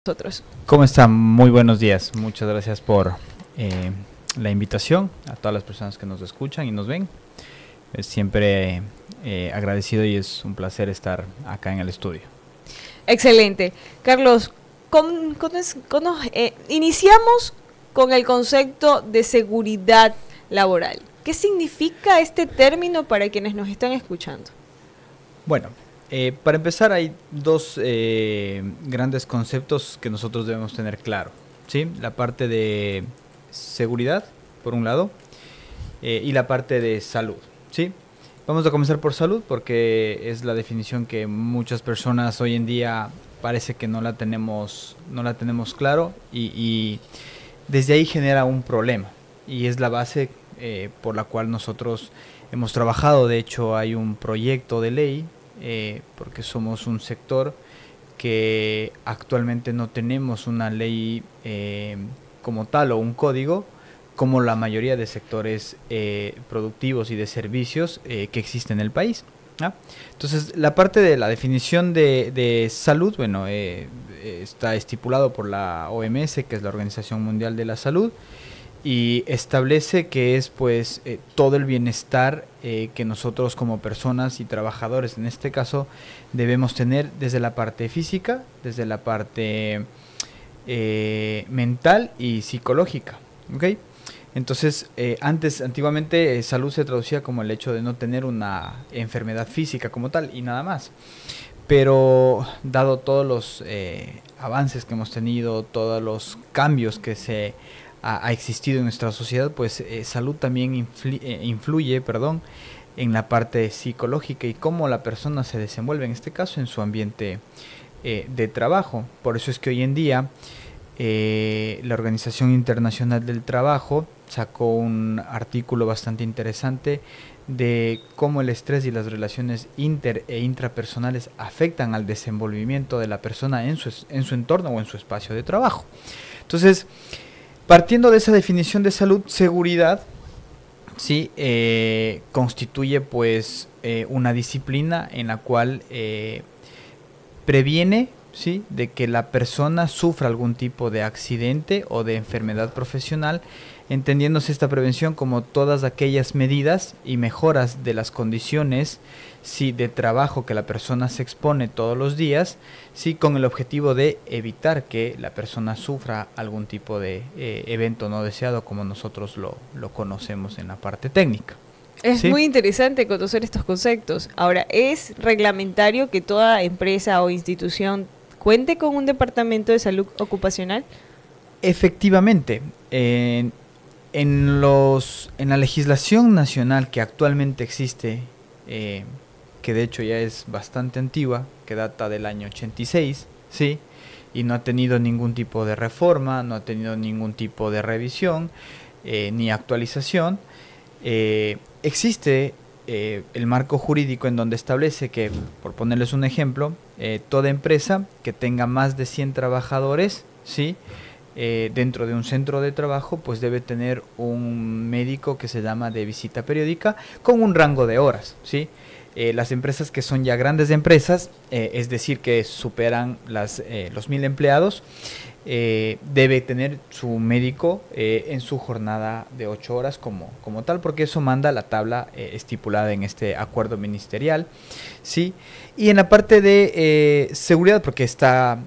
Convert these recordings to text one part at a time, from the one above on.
Nosotros. ¿Cómo están? Muy buenos días. Muchas gracias por la invitación a todas las personas que nos escuchan y nos ven. Es siempre agradecido y es un placer estar acá en el estudio. Excelente. Carlos, iniciamos con el concepto de seguridad laboral. ¿Qué significa este término para quienes nos están escuchando? Bueno, para empezar hay dos grandes conceptos que nosotros debemos tener claro, ¿sí? La parte de seguridad, por un lado, y la parte de salud, ¿sí? Vamos a comenzar por salud porque es la definición que muchas personas hoy en día parece que no la tenemos claro y desde ahí genera un problema y es la base por la cual nosotros hemos trabajado. De hecho hay un proyecto de ley porque somos un sector que actualmente no tenemos una ley como tal o un código como la mayoría de sectores productivos y de servicios que existen en el país. Entonces la parte de la definición de salud, bueno, está estipulado por la OMS, que es la Organización Mundial de la Salud, y establece que es pues todo el bienestar que nosotros como personas y trabajadores en este caso debemos tener desde la parte física, desde la parte mental y psicológica, ¿ok? Entonces antiguamente salud se traducía como el hecho de no tener una enfermedad física como tal y nada más. Pero dado todos los avances que hemos tenido, todos los cambios que se ha existido en nuestra sociedad, pues salud también influye, en la parte psicológica y cómo la persona se desenvuelve, en este caso en su ambiente de trabajo. Por eso es que hoy en día la Organización Internacional del Trabajo sacó un artículo bastante interesante de cómo el estrés y las relaciones inter e intrapersonales afectan al desenvolvimiento de la persona en su entorno o en su espacio de trabajo. Entonces, partiendo de esa definición de salud, seguridad, sí, constituye pues una disciplina en la cual previene, sí, de que la persona sufra algún tipo de accidente o de enfermedad profesional, entendiéndose esta prevención como todas aquellas medidas y mejoras de las condiciones, sí, de trabajo que la persona se expone todos los días, sí, con el objetivo de evitar que la persona sufra algún tipo de evento no deseado, como nosotros lo conocemos en la parte técnica. Es ¿Sí? muy interesante conocer estos conceptos. Ahora, ¿es reglamentario que toda empresa o institución cuente con un departamento de salud ocupacional? Efectivamente, en la legislación nacional que actualmente existe, que de hecho ya es bastante antigua, que data del año 86, ¿sí? Y no ha tenido ningún tipo de reforma, no ha tenido ningún tipo de revisión ni actualización, existe el marco jurídico en donde establece que, por ponerles un ejemplo, toda empresa que tenga más de 100 trabajadores, ¿sí?, dentro de un centro de trabajo, pues debe tener un médico que se llama de visita periódica con un rango de horas, ¿sí? Las empresas que son ya grandes empresas, es decir, que superan los 1000 empleados, debe tener su médico en su jornada de 8 horas como tal, porque eso manda la tabla estipulada en este acuerdo ministerial, ¿sí? Y en la parte de seguridad, porque está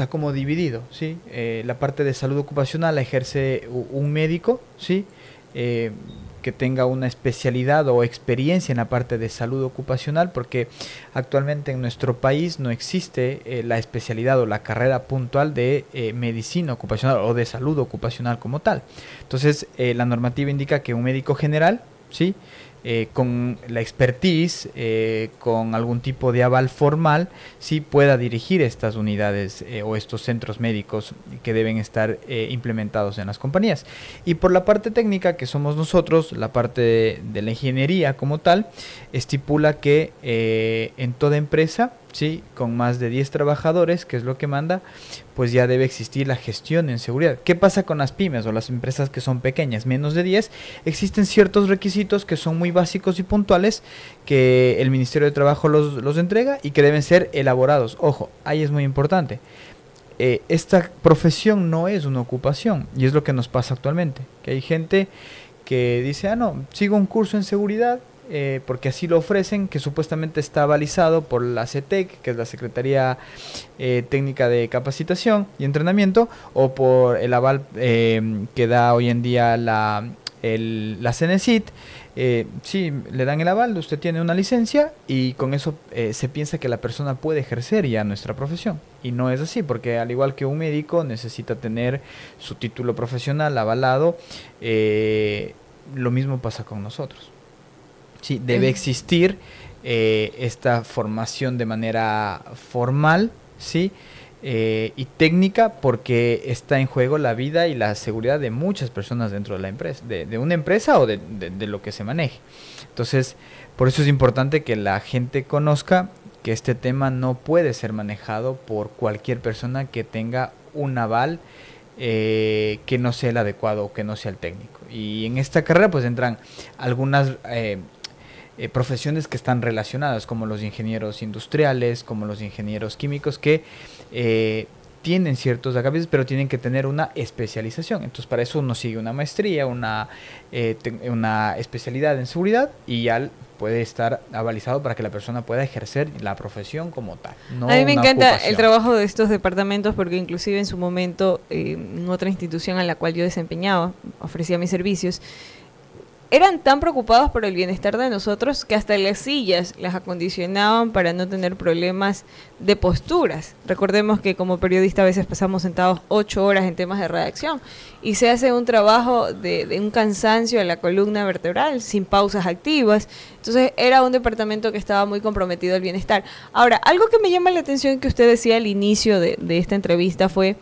como dividido, ¿sí? La parte de salud ocupacional la ejerce un médico, ¿sí? Que tenga una especialidad o experiencia en la parte de salud ocupacional, porque actualmente en nuestro país no existe la especialidad o la carrera puntual de medicina ocupacional o de salud ocupacional como tal. Entonces la normativa indica que un médico general, ¿sí?, con la expertise, con algún tipo de aval formal, sí pueda dirigir estas unidades o estos centros médicos que deben estar implementados en las compañías. Y por la parte técnica, que somos nosotros, la parte de la ingeniería como tal, estipula que en toda empresa, sí, con más de 10 trabajadores, que es lo que manda, pues ya debe existir la gestión en seguridad. ¿Qué pasa con las pymes o las empresas que son pequeñas, menos de 10? Existen ciertos requisitos que son muy básicos y puntuales que el Ministerio de Trabajo los entrega y que deben ser elaborados. Ojo, ahí es muy importante. esta profesión no es una ocupación, y es lo que nos pasa actualmente, que hay gente que dice, no, sigo un curso en seguridad, porque así lo ofrecen, que supuestamente está avalizado por la CETEC, que es la Secretaría Técnica de Capacitación y Entrenamiento, o por el aval que da hoy en día la CENESID. Sí, le dan el aval, usted tiene una licencia, y con eso se piensa que la persona puede ejercer ya nuestra profesión, y no es así, porque al igual que un médico necesita tener su título profesional avalado. Lo mismo pasa con nosotros. Sí, debe existir esta formación de manera formal, ¿sí? Y técnica, porque está en juego la vida y la seguridad de muchas personas dentro de la empresa, de una empresa o de lo que se maneje. Entonces, por eso es importante que la gente conozca que este tema no puede ser manejado por cualquier persona que tenga un aval que no sea el adecuado o que no sea el técnico. Y en esta carrera pues entran algunas profesiones que están relacionadas, como los ingenieros industriales, como los ingenieros químicos, que tienen ciertos agaves, pero tienen que tener una especialización. Entonces, para eso uno sigue una maestría, una especialidad en seguridad, y ya puede estar avalizado para que la persona pueda ejercer la profesión como tal. No, a mí me encanta ocupación. el trabajo de estos departamentos, porque inclusive en su momento, en otra institución a la cual yo desempeñaba, ofrecía mis servicios, eran tan preocupados por el bienestar de nosotros que hasta las sillas las acondicionaban para no tener problemas de posturas. Recordemos que como periodista a veces pasamos sentados 8 horas en temas de redacción y se hace un trabajo de un cansancio a la columna vertebral sin pausas activas. Entonces era un departamento que estaba muy comprometido al bienestar. Ahora, algo que me llama la atención que usted decía al inicio de esta entrevista fue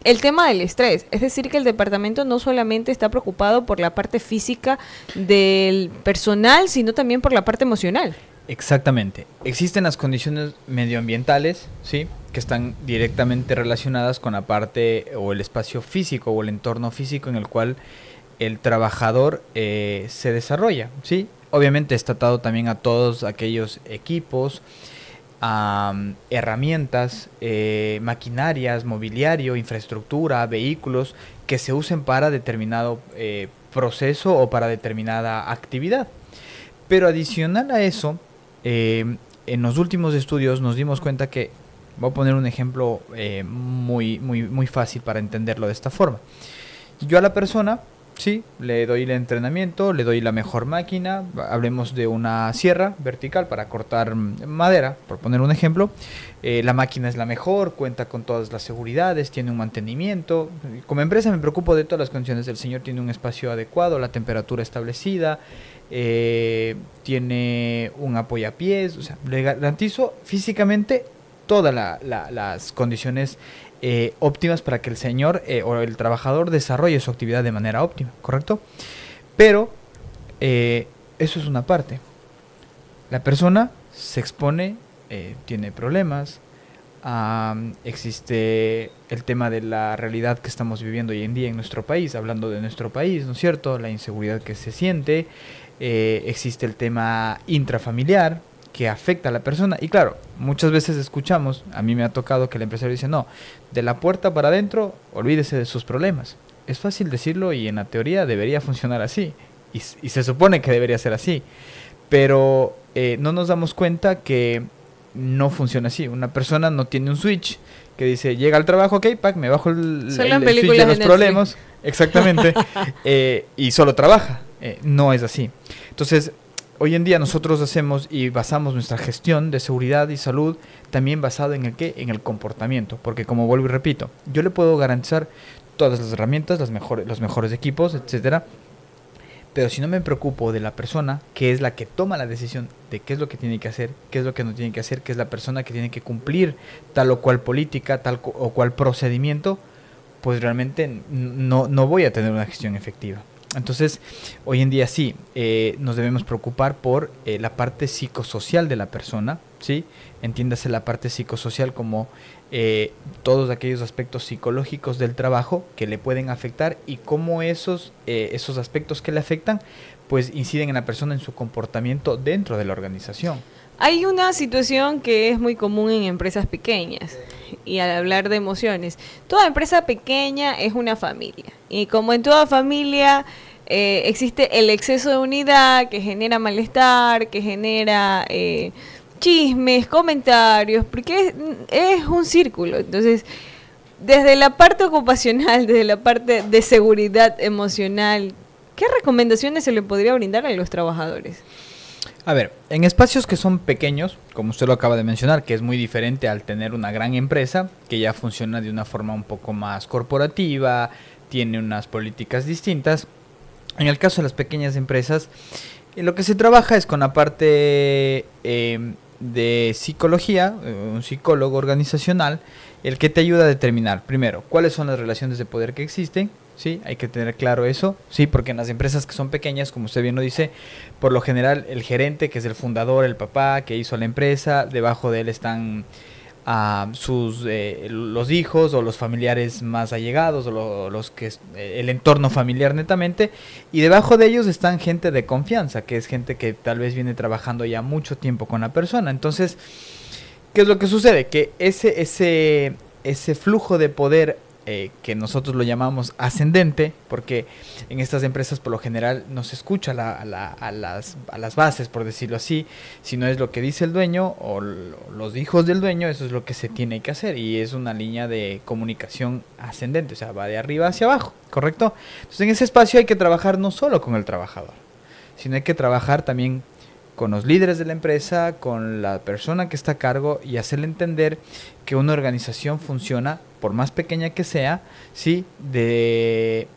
el tema del estrés, es decir, que el departamento no solamente está preocupado por la parte física del personal, sino también por la parte emocional. Exactamente. Existen las condiciones medioambientales, ¿sí?, que están directamente relacionadas con la parte o el espacio físico o el entorno físico en el cual el trabajador se desarrolla, ¿sí? Obviamente está atado también a todos aquellos equipos, herramientas, maquinarias, mobiliario, infraestructura, vehículos que se usen para determinado proceso o para determinada actividad. Pero adicional a eso, en los últimos estudios nos dimos cuenta que, voy a poner un ejemplo muy fácil para entenderlo de esta forma. Yo a la persona, sí, le doy el entrenamiento, le doy la mejor máquina, hablemos de una sierra vertical para cortar madera, por poner un ejemplo. La máquina es la mejor, cuenta con todas las seguridades, tiene un mantenimiento. Como empresa me preocupo de todas las condiciones. El señor tiene un espacio adecuado, la temperatura establecida, tiene un apoyapiés, o sea, le garantizo físicamente todas las condiciones óptimas para que el señor o el trabajador desarrolle su actividad de manera óptima, ¿correcto? Pero eso es una parte. La persona se expone, tiene problemas, existe el tema de la realidad que estamos viviendo hoy en día en nuestro país, hablando de nuestro país, ¿no es cierto? La inseguridad que se siente, existe el tema intrafamiliar que afecta a la persona. Y claro, muchas veces escuchamos, a mí me ha tocado que el empresario dice, no, de la puerta para adentro, olvídese de sus problemas. Es fácil decirlo y en la teoría debería funcionar así. Y se supone que debería ser así. Pero no nos damos cuenta que no funciona así. Una persona no tiene un switch que dice, llega al trabajo, ok, pack, me bajo el switch de los problemas. Exactamente. Y solo trabaja. No es así. Entonces, hoy en día nosotros hacemos y basamos nuestra gestión de seguridad y salud también basado en el ¿qué? En el comportamiento, porque como vuelvo y repito, yo le puedo garantizar todas las herramientas, los mejores equipos, etcétera, pero si no me preocupo de la persona, que es la que toma la decisión de qué es lo que tiene que hacer, qué es lo que no tiene que hacer, que es la persona que tiene que cumplir tal o cual política, tal o cual procedimiento, pues realmente no voy a tener una gestión efectiva. Entonces, hoy en día sí, nos debemos preocupar por la parte psicosocial de la persona, ¿sí? Entiéndase la parte psicosocial como todos aquellos aspectos psicológicos del trabajo que le pueden afectar y cómo esos aspectos que le afectan, pues inciden en la persona, en su comportamiento dentro de la organización. Hay una situación que es muy común en empresas pequeñas y al hablar de emociones, toda empresa pequeña es una familia y como en toda familia existe el exceso de unidad que genera malestar, que genera chismes, comentarios, porque es un círculo. Entonces, desde la parte ocupacional, desde la parte de seguridad emocional, ¿qué recomendaciones se le podría brindar a los trabajadores? A ver, en espacios que son pequeños, como usted lo acaba de mencionar, que es muy diferente al tener una gran empresa, que ya funciona de una forma un poco más corporativa, tiene unas políticas distintas. En el caso de las pequeñas empresas, lo que se trabaja es con la parte de psicología, un psicólogo organizacional, el que te ayuda a determinar, primero, cuáles son las relaciones de poder que existen. Sí, hay que tener claro eso, sí, porque en las empresas que son pequeñas, como usted bien lo dice, por lo general el gerente, que es el fundador, el papá que hizo la empresa, debajo de él están los hijos o los familiares más allegados o los que el entorno familiar netamente, y debajo de ellos están gente de confianza, que es gente que tal vez viene trabajando ya mucho tiempo con la persona. Entonces, ¿qué es lo que sucede? Que ese flujo de poder que nosotros lo llamamos ascendente, porque en estas empresas por lo general no se escucha a las bases, por decirlo así, sino es lo que dice el dueño o los hijos del dueño, eso es lo que se tiene que hacer, y es una línea de comunicación ascendente, o sea, va de arriba hacia abajo, ¿correcto? Entonces en ese espacio hay que trabajar no solo con el trabajador, sino hay que trabajar también con los líderes de la empresa, con la persona que está a cargo y hacerle entender que una organización funciona, por más pequeña que sea, sí, de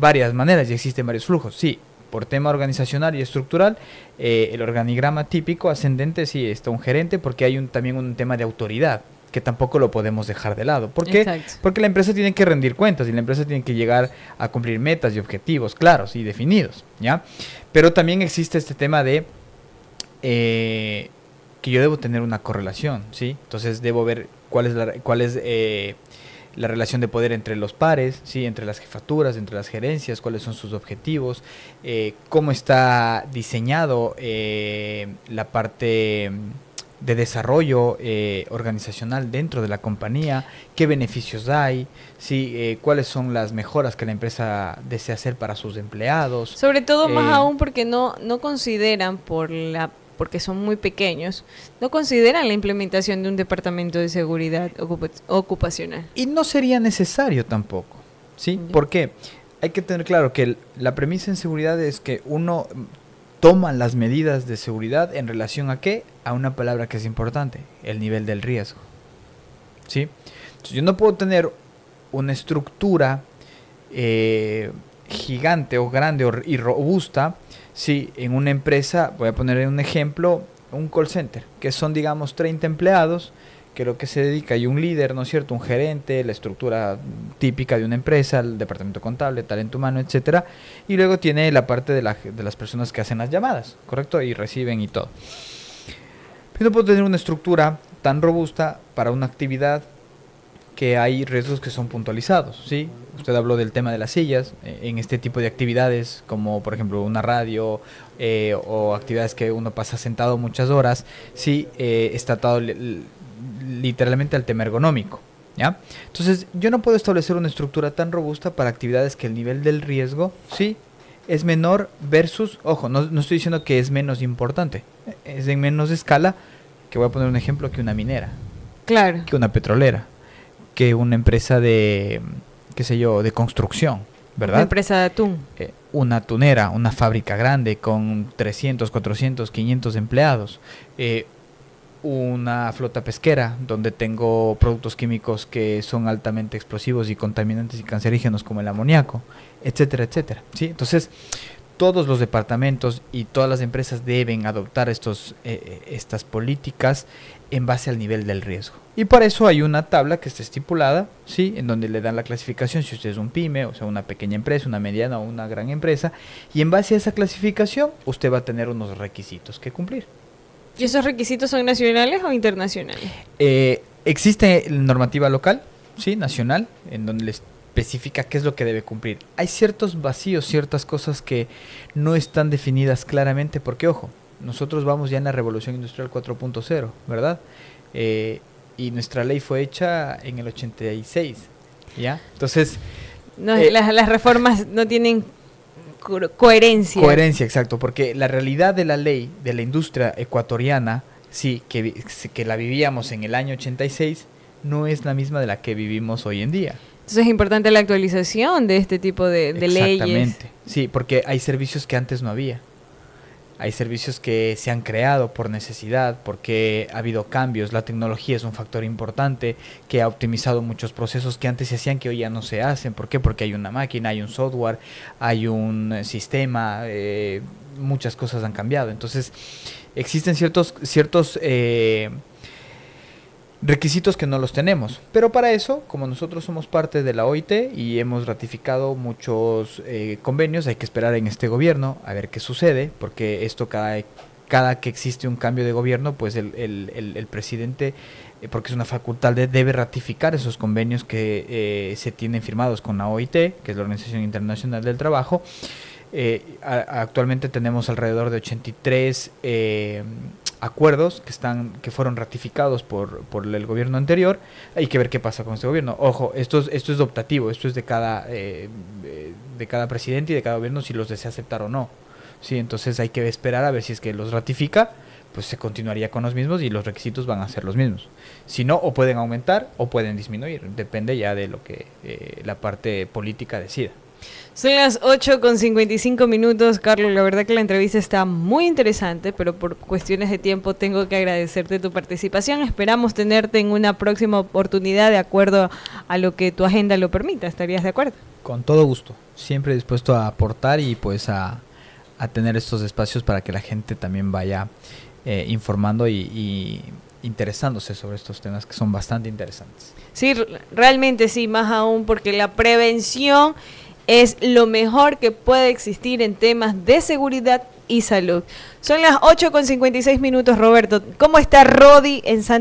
varias maneras y existen varios flujos, sí, por tema organizacional y estructural, el organigrama típico ascendente, sí, está un gerente porque hay también un tema de autoridad que tampoco lo podemos dejar de lado. ¿Por qué? Exacto. Porque la empresa tiene que rendir cuentas y la empresa tiene que llegar a cumplir metas y objetivos claros y definidos, ¿ya? Pero también existe este tema de que yo debo tener una correlación, ¿sí? Entonces debo ver cuál es la relación de poder entre los pares, ¿sí? Entre las jefaturas, entre las gerencias, cuáles son sus objetivos, cómo está diseñado la parte de desarrollo organizacional dentro de la compañía, qué beneficios hay, ¿sí? Cuáles son las mejoras que la empresa desea hacer para sus empleados. Sobre todo más aún porque no consideran porque son muy pequeños, no consideran la implementación de un departamento de seguridad ocupacional. Y no sería necesario tampoco, ¿sí? ¿Por qué? Hay que tener claro que la premisa en seguridad es que uno toma las medidas de seguridad en relación a ¿qué? A una palabra que es importante, el nivel del riesgo, ¿sí? Entonces, yo no puedo tener una estructura gigante o grande y robusta, sí, en una empresa, voy a poner un ejemplo, un call center, que son, digamos, 30 empleados, que lo que se dedica, hay un líder, ¿no es cierto?, un gerente, la estructura típica de una empresa, el departamento contable, talento humano, etcétera, y luego tiene la parte de las personas que hacen las llamadas, ¿correcto?, y reciben y todo. Pero no puedo tener una estructura tan robusta para una actividad que hay riesgos que son puntualizados, ¿sí? Usted habló del tema de las sillas, en este tipo de actividades, como por ejemplo una radio o actividades que uno pasa sentado muchas horas, sí, está atado literalmente al tema ergonómico, ¿ya? Entonces, yo no puedo establecer una estructura tan robusta para actividades que el nivel del riesgo, sí, es menor versus, ojo, no estoy diciendo que es menos importante, es en menos escala, que voy a poner un ejemplo, que una minera, claro, que una petrolera, que una empresa de, qué sé yo, de construcción, ¿verdad? Una empresa de atún. Una atunera, una fábrica grande con 300, 400, 500 empleados. Una flota pesquera donde tengo productos químicos que son altamente explosivos y contaminantes y cancerígenos como el amoníaco, etcétera, etcétera, ¿sí? Entonces, todos los departamentos y todas las empresas deben adoptar estas políticas en base al nivel del riesgo. Y para eso hay una tabla que está estipulada, ¿sí?, en donde le dan la clasificación si usted es un pyme, o sea, una pequeña empresa, una mediana o una gran empresa, y en base a esa clasificación usted va a tener unos requisitos que cumplir. ¿Y esos requisitos son nacionales o internacionales? Existe normativa local, sí, nacional, en donde le especifica qué es lo que debe cumplir. Hay ciertos vacíos, ciertas cosas que no están definidas claramente, porque, ojo, nosotros vamos ya en la revolución industrial 4.0, ¿verdad? Y nuestra ley fue hecha en el 86, ¿ya? Entonces... No, las reformas no tienen coherencia. Coherencia, exacto, porque la realidad de la ley de la industria ecuatoriana, sí, que la vivíamos en el año 86, no es la misma de la que vivimos hoy en día. Entonces es importante la actualización de este tipo de leyes. Exactamente, sí, porque hay servicios que antes no había. Hay servicios que se han creado por necesidad, porque ha habido cambios. La tecnología es un factor importante que ha optimizado muchos procesos que antes se hacían que hoy ya no se hacen. ¿Por qué? Porque hay una máquina, hay un software, hay un sistema, muchas cosas han cambiado. Entonces, existen ciertos requisitos que no los tenemos, pero para eso, como nosotros somos parte de la OIT y hemos ratificado muchos convenios, hay que esperar en este gobierno a ver qué sucede, porque esto cada que existe un cambio de gobierno, pues el presidente, porque es una facultad, debe ratificar esos convenios que se tienen firmados con la OIT, que es la Organización Internacional del Trabajo. Actualmente tenemos alrededor de 83 acuerdos que fueron ratificados por el gobierno anterior. Hay que ver qué pasa con este gobierno. Ojo, esto es optativo, esto es de cada presidente y de cada gobierno si los desea aceptar o no. Sí, entonces hay que esperar a ver si es que los ratifica, pues se continuaría con los mismos y los requisitos van a ser los mismos. Si no, o pueden aumentar o pueden disminuir, depende ya de lo que la parte política decida. Son las 8:55, Carlos. La verdad que la entrevista está muy interesante, pero por cuestiones de tiempo tengo que agradecerte tu participación. Esperamos tenerte en una próxima oportunidad de acuerdo a lo que tu agenda lo permita. ¿Estarías de acuerdo? Con todo gusto. Siempre dispuesto a aportar y pues a tener estos espacios para que la gente también vaya informando y interesándose sobre estos temas que son bastante interesantes. Sí, realmente sí, más aún porque la prevención es lo mejor que puede existir en temas de seguridad y salud. Son las 8:56, Roberto. ¿Cómo está Rodi en Santa